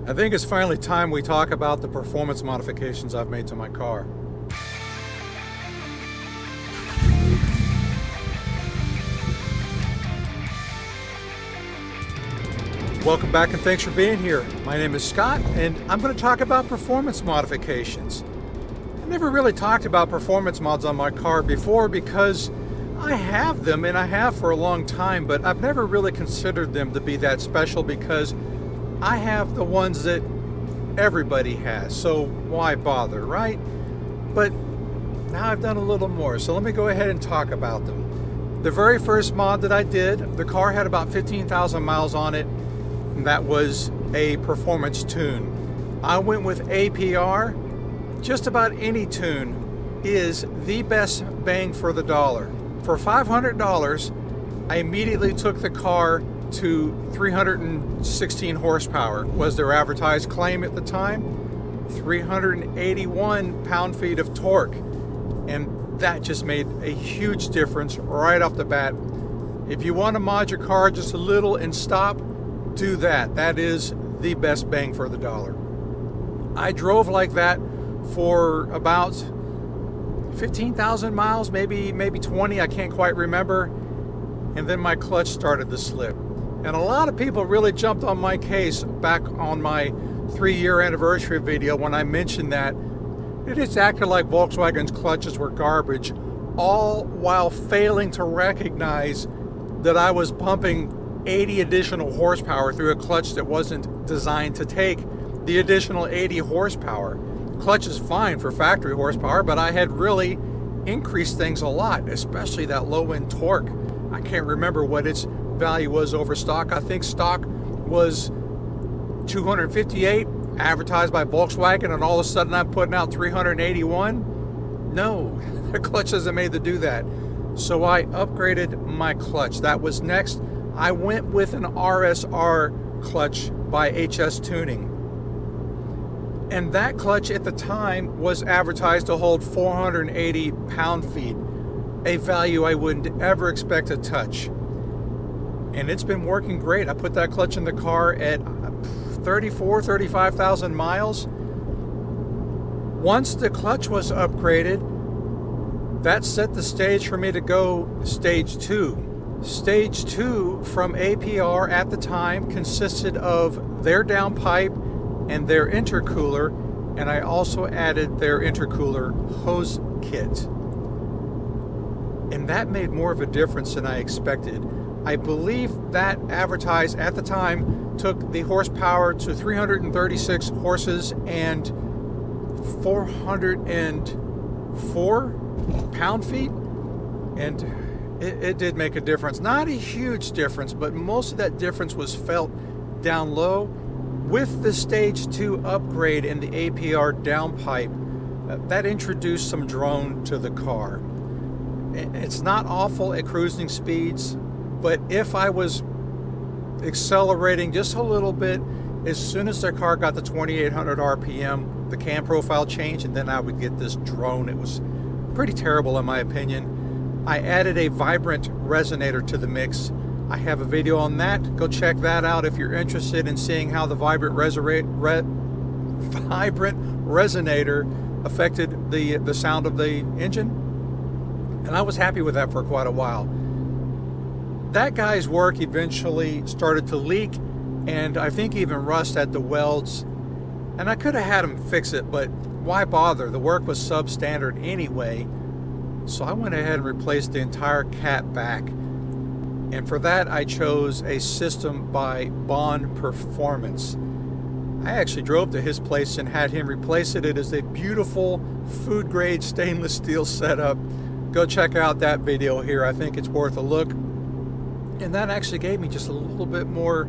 I think it's finally time we talk about the performance modifications I've made to my car. Welcome back and thanks for being here. My name is Scott and I'm going to talk about performance modifications. I never really talked about performance mods on my car before because I have them and I have for a long time, but I've never really considered them to be that special because I have the ones that everybody has, so why bother, right? But now I've done a little more, so let me go ahead and talk about them. The very first mod that I did, the car had about 15,000 miles on it, and that was a performance tune. I went with APR. Just about any tune is the best bang for the dollar. For $500, I immediately took the car to 316 horsepower was their advertised claim at the time, 381 pound-feet of torque, and that just made a huge difference right off the bat. If you want to mod your car just a little and stop, do that. That is the best bang for the dollar. I drove like that for about 15,000 miles, maybe 20, I can't quite remember, and then my clutch started to slip. And a lot of people really jumped on my case back on my 3-year anniversary video when I mentioned that it just acted like Volkswagen's clutches were garbage, all while failing to recognize that I was pumping 80 additional horsepower through a clutch that wasn't designed to take the additional 80 horsepower. Clutch is fine for factory horsepower, but I had really increased things a lot, especially that low-end torque. I can't remember what its value was over stock. I think stock was 258 advertised by Volkswagen, and all of a sudden I'm putting out 381. No, the clutch isn't made to do that. So I upgraded my clutch. That was next. I went with an RSR clutch by HS Tuning. And that clutch at the time was advertised to hold 480 pound-feet, a value I wouldn't ever expect to touch. And it's been working great. I put that clutch in the car at 35,000 miles. Once the clutch was upgraded, that set the stage for me to go stage 2. Stage 2 from APR at the time consisted of their downpipe and their intercooler, and I also added their intercooler hose kit. And that made more of a difference than I expected. I believe that advertised at the time took the horsepower to 336 horses and 404 pound-feet, and it did make a difference. Not a huge difference, but most of that difference was felt down low. With the stage 2 upgrade in the APR downpipe, that introduced some drone to the car. It's not awful at cruising speeds, but if I was accelerating just a little bit, as soon as the car got to 2,800 RPM, the cam profile changed, and then I would get this drone. It was pretty terrible in my opinion. I added a vibrant resonator to the mix. I have a video on that. Go check that out if you're interested in seeing how the vibrant resonator affected the sound of the engine. And I was happy with that for quite a while. That guy's work eventually started to leak, and I think even rust at the welds. And I could have had him fix it, but why bother? The work was substandard anyway. So I went ahead and replaced the entire Catback. And for that, I chose a system by Baun Performance. I actually drove to his place and had him replace it. It is a beautiful food-grade stainless steel setup. Go check out that video here. I think it's worth a look. And that actually gave me just a little bit more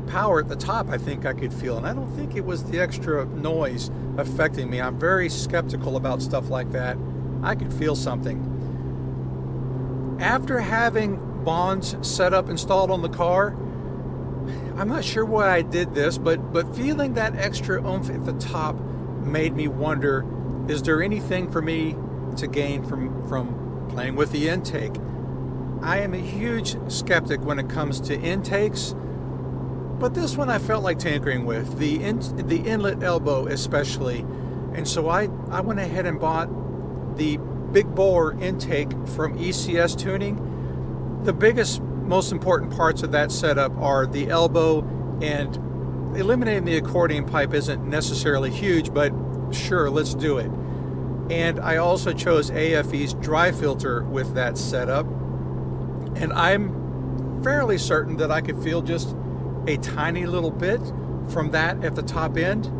power at the top, I think I could feel. And I don't think it was the extra noise affecting me. I'm very skeptical about stuff like that. I could feel something. After having Baun's setup installed on the car, I'm not sure why I did this, but feeling that extra oomph at the top made me wonder, is there anything for me to gain from playing with the intake? I am a huge skeptic when it comes to intakes. But this one I felt like tinkering with, the inlet elbow especially. And so I went ahead and bought the big bore intake from ECU Tuning. The biggest, most important parts of that setup are the elbow, and eliminating the accordion pipe isn't necessarily huge, but sure, let's do it. And I also chose AFE's dry filter with that setup. And I'm fairly certain that I could feel just a tiny little bit from that at the top end.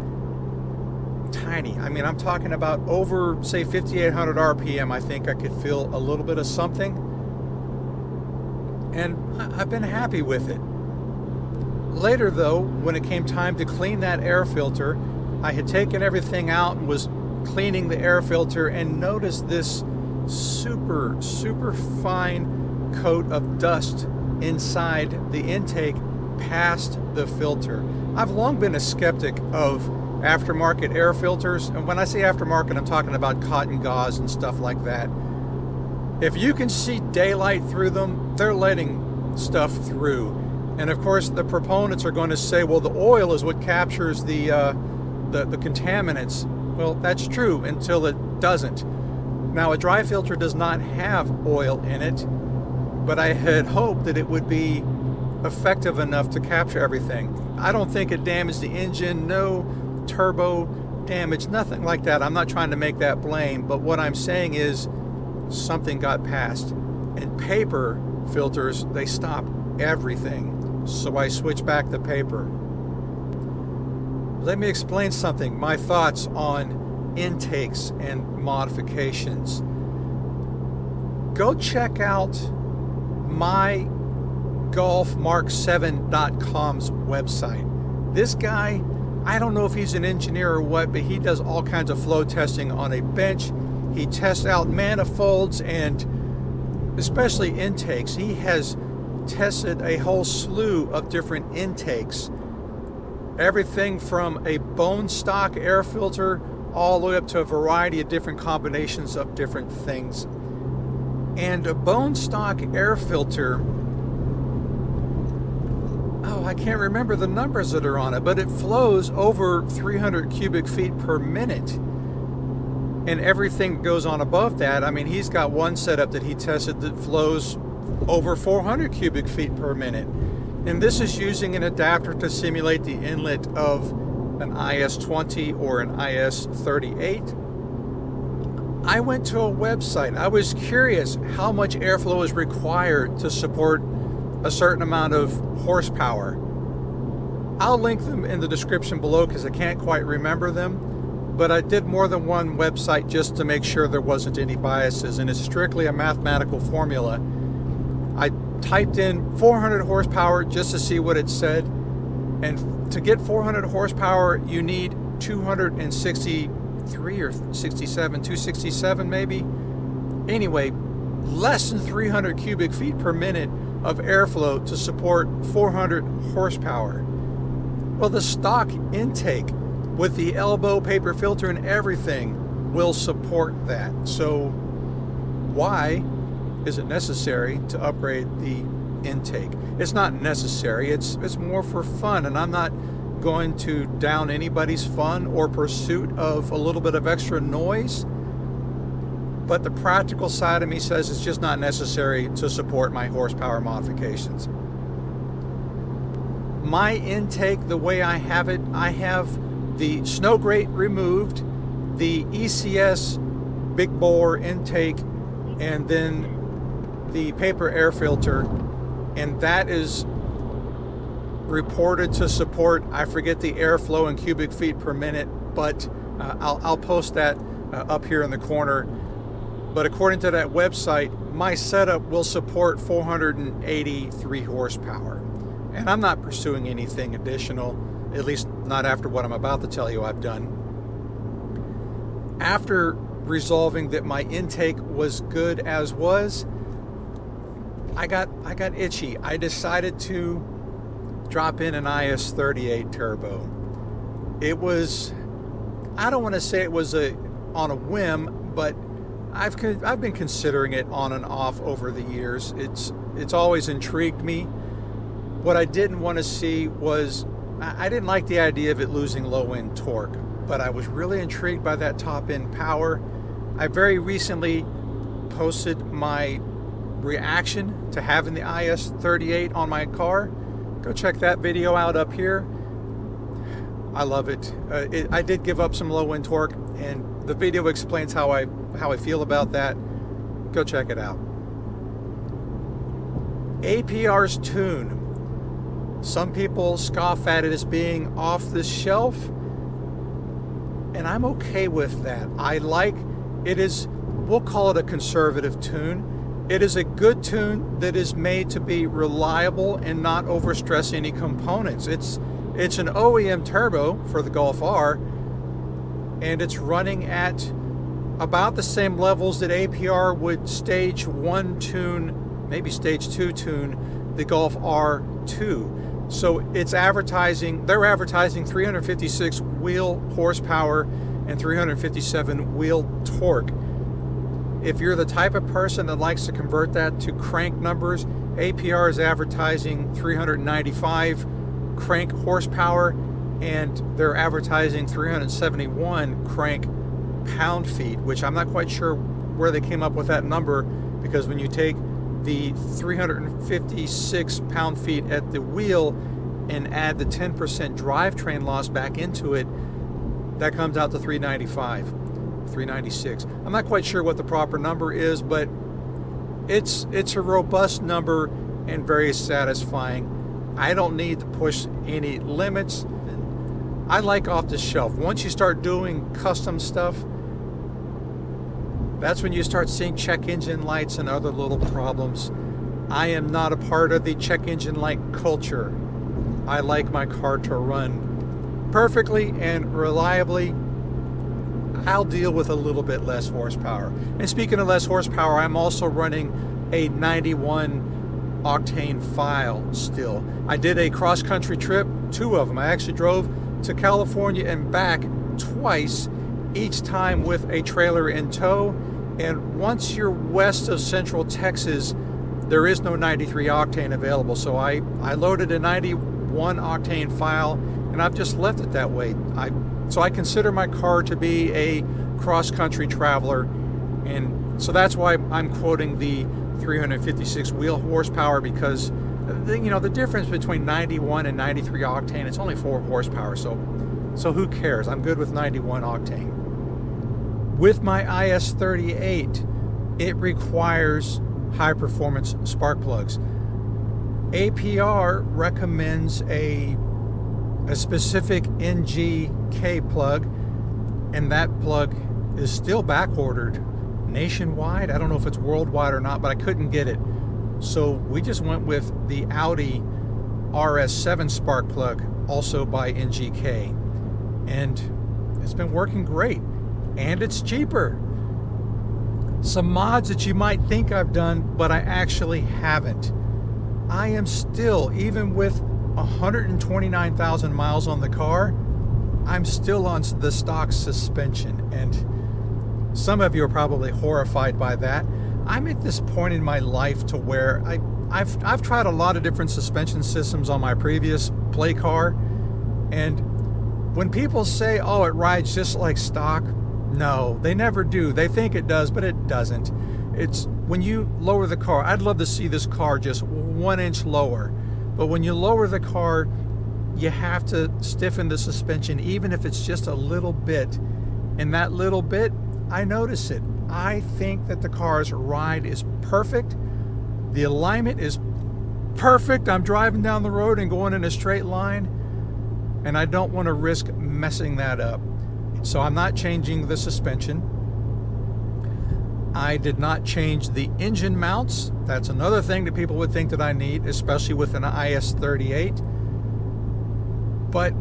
Tiny. I mean, I'm talking about over, say, 5,800 RPM. I think I could feel a little bit of something. And I've been happy with it. Later, though, when it came time to clean that air filter, I had taken everything out and was cleaning the air filter and noticed this super fine coat of dust inside the intake past the filter. I've long been a skeptic of aftermarket air filters, and when I say aftermarket, I'm talking about cotton gauze and stuff like that. If you can see daylight through them, they're letting stuff through. And of course, the proponents are going to say, well, the oil is what captures the contaminants. Well, that's true until it doesn't. Now, a dry filter does not have oil in it, but I had hoped that it would be effective enough to capture everything. I don't think it damaged the engine, no turbo damage, nothing like that. I'm not trying to make that blame, but what I'm saying is something got past. And paper filters, they stop everything. So I switched back to paper. Let me explain something, my thoughts on intakes and modifications. Go check out MyMk7.com's website. This guy, I don't know if he's an engineer or what, but he does all kinds of flow testing on a bench. He tests out manifolds and especially intakes. He has tested a whole slew of different intakes. Everything from a bone stock air filter all the way up to a variety of different combinations of different things. And a bone stock air filter, I can't remember the numbers that are on it, but it flows over 300 cubic feet per minute. And everything goes on above that. I mean, he's got one setup that he tested that flows over 400 cubic feet per minute. And this is using an adapter to simulate the inlet of an IS-20 or an IS-38. I went to a website. I was curious how much airflow is required to support a certain amount of horsepower. I'll link them in the description below because I can't quite remember them, but I did more than one website just to make sure there wasn't any biases, and it's strictly a mathematical formula. I typed in 400 horsepower just to see what it said, and to get 400 horsepower you need 263 or 67, 267 maybe. Anyway, less than 300 cubic feet per minute of airflow to support 400 horsepower. Well, the stock intake with the elbow paper filter and everything will support that. So why is it necessary to upgrade the intake? It's not necessary, it's more for fun, and I'm not going to down anybody's fun or pursuit of a little bit of extra noise, but the practical side of me says it's just not necessary to support my horsepower modifications. My intake, the way I have it, I have the snow grate removed, the ECS big bore intake, and then the paper air filter, and that is reported to support, I forget the airflow in cubic feet per minute, but I'll post that up here in the corner. But according to that website, my setup will support 483 horsepower. And I'm not pursuing anything additional, at least not after what I'm about to tell you I've done. After resolving that my intake was good as was, I got itchy. I decided to drop in an IS-38 turbo. It was, I don't want to say it was on a whim, but I've been considering it on and off over the years. It's always intrigued me. What I didn't want to see was, I didn't like the idea of it losing low end torque, but I was really intrigued by that top end power. I very recently posted my reaction to having the IS38 on my car. Go check that video out up here. I love it. I did give up some low end torque, and the video explains how I feel about that. Go check it out. APR's tune. Some people scoff at it as being off the shelf, and I'm okay with that. I like it. Is, we'll call it a conservative tune. It is a good tune that is made to be reliable and not overstress any components. It's an OEM turbo for the Golf R, and it's running at about the same levels that APR would stage 1 tune, maybe stage 2 tune the Golf R2. So it's advertising, they're advertising 356 wheel horsepower and 357 wheel torque. If you're the type of person that likes to convert that to crank numbers, APR is advertising 395 crank horsepower, and they're advertising 371 crank pound-feet, which I'm not quite sure where they came up with that number, because when you take the 356 pound-feet at the wheel and add the 10% drivetrain loss back into it, that comes out to 395, 396. I'm not quite sure what the proper number is, but it's a robust number and very satisfying. I don't need to push any limits. I like off the shelf. Once you start doing custom stuff, that's when you start seeing check engine lights and other little problems. I am not a part of the check engine light culture. I like my car to run perfectly and reliably. I'll deal with a little bit less horsepower. And speaking of less horsepower, I'm also running a 91 octane file still. I did a cross-country trip, 2 of them. I actually drove to California and back twice, each time with a trailer in tow. And once you're west of Central Texas, there is no 93 octane available. So I loaded a 91 octane file, and I've just left it that way. So I consider my car to be a cross-country traveler, and so that's why I'm quoting the 356 wheel horsepower, because the difference between 91 and 93 octane, it's only 4 horsepower, so who cares? I'm good with 91 octane. With my IS38, it requires high performance spark plugs. APR recommends a specific NGK plug, and that plug is still back ordered nationwide. I don't know if it's worldwide or not, but I couldn't get it. So we just went with the Audi RS7 spark plug, also by NGK, and it's been working great, and it's cheaper. Some mods that you might think I've done, but I actually haven't. I am still, even with 129,000 miles on the car, I'm still on the stock suspension, and some of you are probably horrified by that. I'm at this point in my life to where I've tried a lot of different suspension systems on my previous play car, and when people say, oh, it rides just like stock, no, they never do. They think it does, but it doesn't. It's when you lower the car, I'd love to see this car just 1 inch lower, but when you lower the car, you have to stiffen the suspension, even if it's just a little bit, and that little bit, I notice it. I think that the car's ride is perfect. The alignment is perfect. I'm driving down the road and going in a straight line, and I don't want to risk messing that up. So I'm not changing the suspension. I did not change the engine mounts. That's another thing that people would think that I need, especially with an IS38. But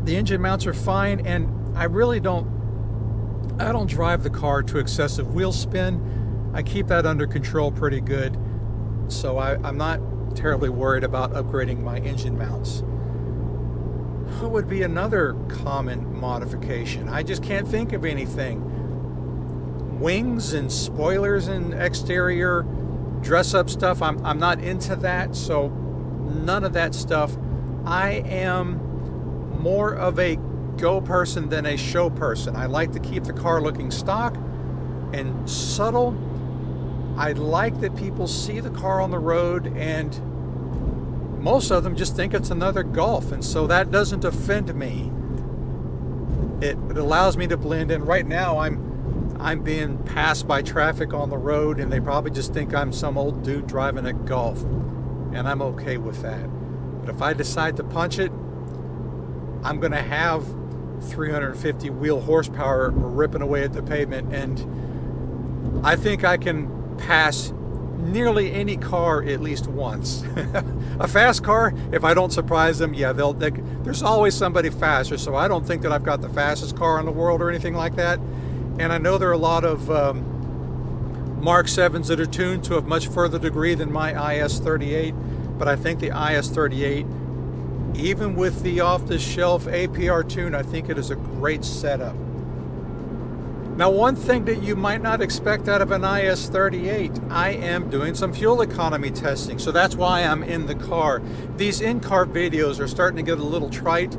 the engine mounts are fine, and I don't drive the car to excessive wheel spin. I keep that under control pretty good. So I'm not terribly worried about upgrading my engine mounts. What would be another common modification? I just can't think of anything. Wings and spoilers and exterior dress-up stuff, I'm not into that, so none of that stuff. I am more of a go person than a show person. I like to keep the car looking stock and subtle. I like that people see the car on the road, and most of them just think it's another Golf, and so that doesn't offend me. It allows me to blend in. Right now I'm being passed by traffic on the road, and they probably just think I'm some old dude driving a Golf, and I'm okay with that. But if I decide to punch it, I'm gonna have 350 wheel horsepower ripping away at the pavement, and I think I can pass nearly any car at least once. A fast car, if I don't surprise them, yeah, there's always somebody faster, so I don't think that I've got the fastest car in the world or anything like that. And I know there are a lot of Mark 7s that are tuned to a much further degree than my IS38, but I think the IS38, even with the off-the-shelf APR tune, I think it is a great setup. Now, one thing that you might not expect out of an IS38, I am doing some fuel economy testing, so that's why I'm in the car. These in-car videos are starting to get a little trite,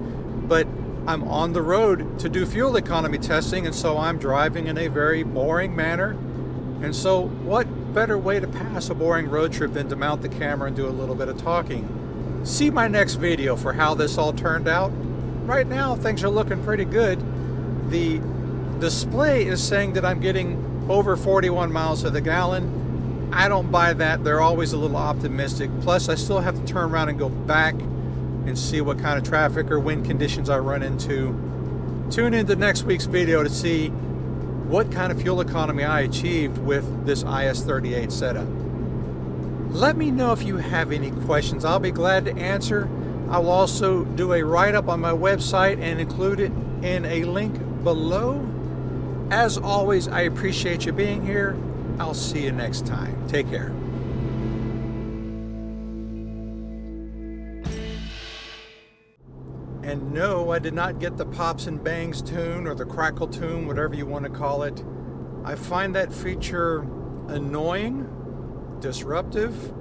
but I'm on the road to do fuel economy testing, and so I'm driving in a very boring manner. And so what better way to pass a boring road trip than to mount the camera and do a little bit of talking? See my next video for how this all turned out. Right now, things are looking pretty good. The display is saying that I'm getting over 41 miles to the gallon. I don't buy that. They're always a little optimistic. Plus, I still have to turn around and go back and see what kind of traffic or wind conditions I run into. Tune into next week's video to see what kind of fuel economy I achieved with this IS38 setup. Let me know if you have any questions. I'll be glad to answer. I will also do a write-up on my website and include it in a link below. As always, I appreciate you being here. I'll see you next time. Take care. And no, I did not get the pops and bangs tune or the crackle tune, whatever you want to call it. I find that feature annoying, disruptive,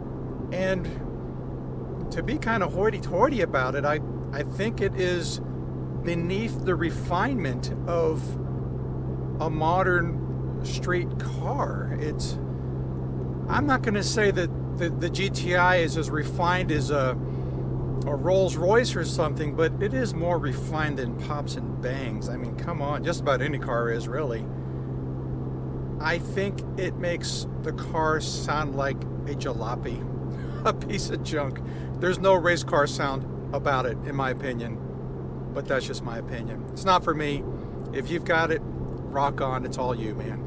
and to be kind of hoity-toity about it, I think it is beneath the refinement of a modern street car. I'm not going to say that the GTI is as refined as a Rolls Royce or something, but it is more refined than pops and bangs. I mean, come on, just about any car is, really. I think it makes the car sound like a jalopy, a piece of junk. There's no race car sound about it, in my opinion, but that's just my opinion. It's not for me. If you've got it, rock on. It's all you, man.